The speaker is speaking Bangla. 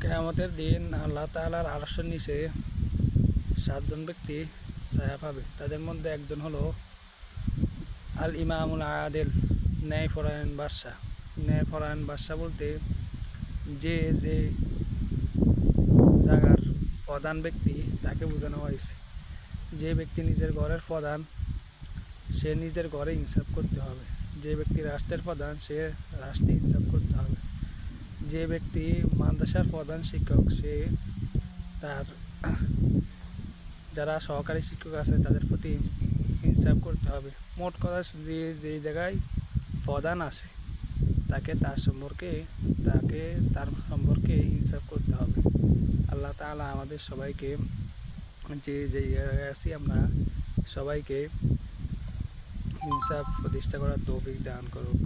কিয়ামতের দিন আল্লাহ তাআলার আরশের নিচে 7 জন ব্যক্তি ছায়া পাবে। তাদের মধ্যে একজন হলো আল ইমামুল আদিল, ন্যায়পরায়ণ বাদশাহ। ন্যায়পরায়ণ বাদশাহ বলতে যে যে জায়গার প্রধান ব্যক্তি তাকে বোঝানো হয়েছে। যে ব্যক্তি নিজের ঘরের প্রধান সে নিজের ঘরে ইনসাফ করতে হবে। যে ব্যক্তি রাষ্ট্রের প্রধান সে রাষ্ট্রে ইনসাফ করতে হবে। যে ব্যক্তি মাদ্রাসার প্রধান শিক্ষক সে তার যারা সহকারী শিক্ষক আছে তাদের প্রতি ইনসাফ করতে হবে। মোট কথা যে যেই জায়গায় প্রধান আছে তার সম্পর্কে ইনসাফ করতে হবে। আল্লাহ তাআলা আমাদের সবাইকে যে যে জায়গায় আছি আমরা সবাইকে ইনসাফ প্রতিষ্ঠা করার তৌফিক দান করুক।